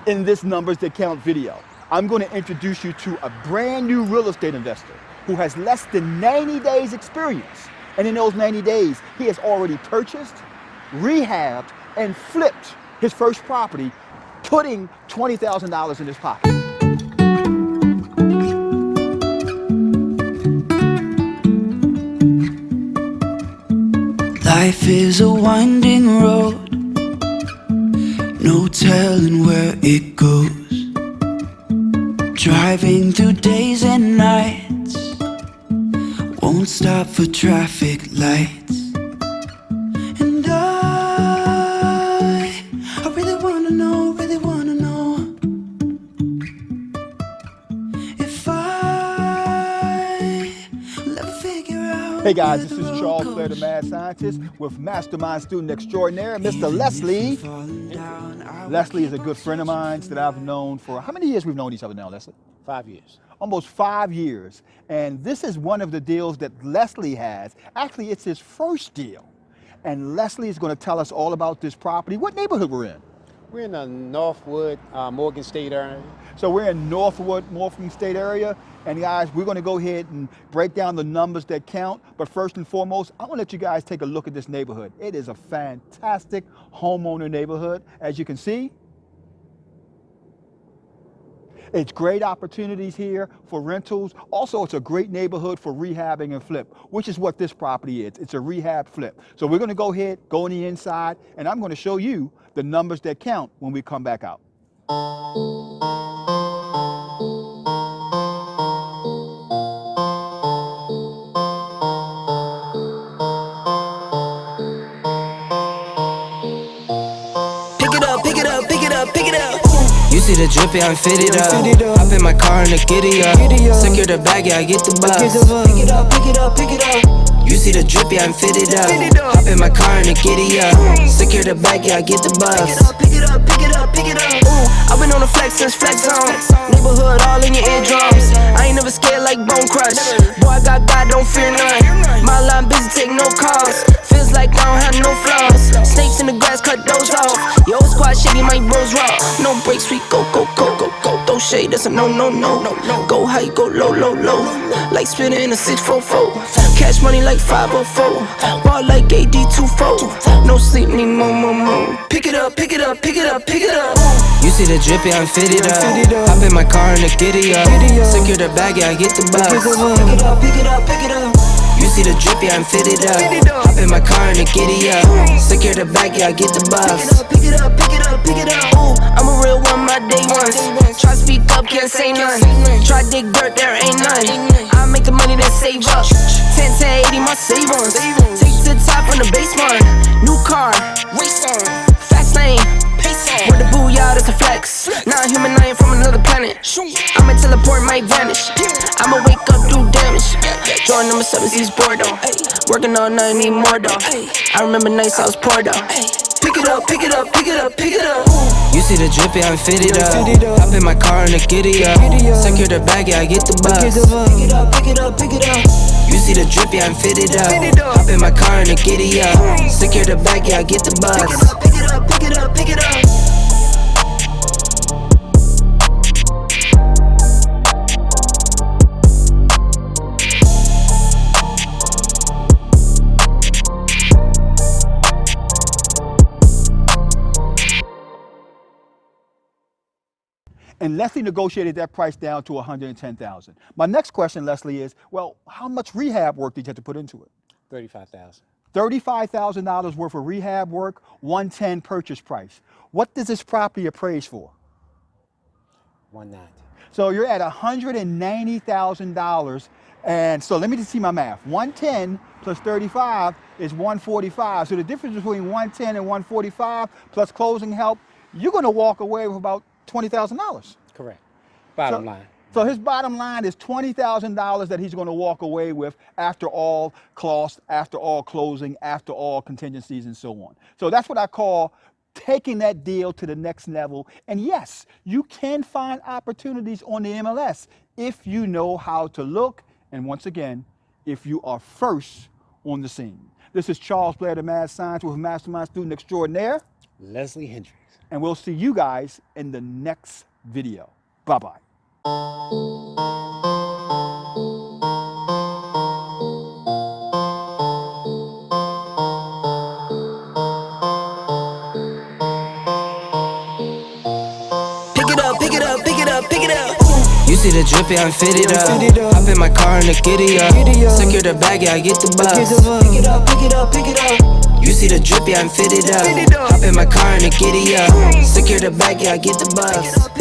In this Numbers That Count video, I'm going to introduce you to a brand new real estate investor who has less than 90 days experience. And in those 90 days, he has already purchased, rehabbed, and flipped his first property, putting $20,000 in his pocket. Life is a winding road, no telling where it goes. Driving through days and nights, won't stop for traffic lights. And I really wanna know, if I will ever figure out. Hey guys, this is Charles Blair, the Mad Scientist, with Mastermind Student Extraordinaire, Mr. Leslie. Leslie is a good friend of mine that I've known for, how many years we've known each other now, Leslie? 5 years. Almost 5 years. And this is one of the deals that Leslie has. Actually, it's his first deal. And Leslie is going to tell us all about this property. What neighborhood we're in? We're in the Northwood, Morgan State area. So we're in Northwood, Morgan State area. And guys, we're going to go ahead and break down the numbers that count. But first and foremost, I want to let you guys take a look at this neighborhood. It is a fantastic homeowner neighborhood. As you can see, it's great opportunities here for rentals. Also, it's a great neighborhood for rehabbing and flip, which is what this property is. It's a rehab flip. So we're going to go ahead, go on the inside, and I'm going to show you the numbers that count when we come back out. You see the drippy, I'm fitted up. Hop in my car and the giddy up. Secure the bag, yeah, I get the bus. Pick it up. You see the drippy, I'm fitted up. Hop in my car and the giddy up. Secure the bag, yeah, I get the bus. Pick it up. Ooh, I've been on the flex since flex zone. Neighborhood all in your eardrums. I ain't never scared like Bone Crush. Boy, I got God, don't fear none. My line busy, take no calls. Feels like I don't have no flaws. Snakes in the grass, cut those off. Yo, squad shady, my bros raw. No breaks, we go. Throw shade, that's a no. Go high, go low. Like spinning in a 644. Cash money like 504. Ball like AD24. No sleep, need more. Pick it up. You see the drippy, I'm fitted up. Hop in my car and the giddy up. Secure the bag, yeah, I get the bus. Pick it up. You see the drippy, I'm fitted up. Hop in my car and the giddy up. Secure the bag, yeah, I get the bus. Pick it up. Ooh, I'm a real one, my day ones. Try speak up, can't say none. Try dig dirt, there ain't none. I make the money, then save up. 10 to 80, my savings. Take to the top on the basement. New car, race on. Fast lane, pace on. With the booyah, that's a flex. Not human, I ain't from another planet. I'ma teleport, might vanish. I'ma wake up, do damage. Drawing number 7, East Bordeaux. Working all night, need more though. I remember nights I was poor though. Pick it up. You see the drippy, I'm fitted up. Hop in my car and the giddy up. Secure the bag, yeah, I get the bus. Pick it up. You see the drippy, I'm fitted up. Hop in my car and the giddy up. Secure the bag, yeah, I get the bus. Pick it up. And Leslie negotiated that price down to $110,000. My next question, Leslie, is, well, how much rehab work did you have to put into it? $35,000. $35,000 worth of rehab work, $110,000 purchase price. What does this property appraise for? $190,000. So you're at $190,000. And so let me just see my math. 110 plus 35 is 145. So the difference between 110 and 145 plus closing help, you're going to walk away with about $20,000. Correct. Bottom line. So his bottom line is $20,000 that he's going to walk away with after all costs, after all closing, after all contingencies and so on. So that's what I call taking that deal to the next level. And yes, you can find opportunities on the MLS if you know how to look. And once again, if you are first on the scene. This is Charles Blair, the Mad Scientist, with Mastermind Student Extraordinaire, Leslie Hendricks. and we'll see you guys in the next video. Bye-bye. Pick it up. You see the drip, yeah, I'm fitted up. Hop in my car and the giddy up. Secure the bag, yeah, I get the bus. Pick it up, pick it up, pick it up. You see the drip, yeah, I'm fitted up. Hop in my car and the giddy up. Secure the bag, yeah, I get the bus.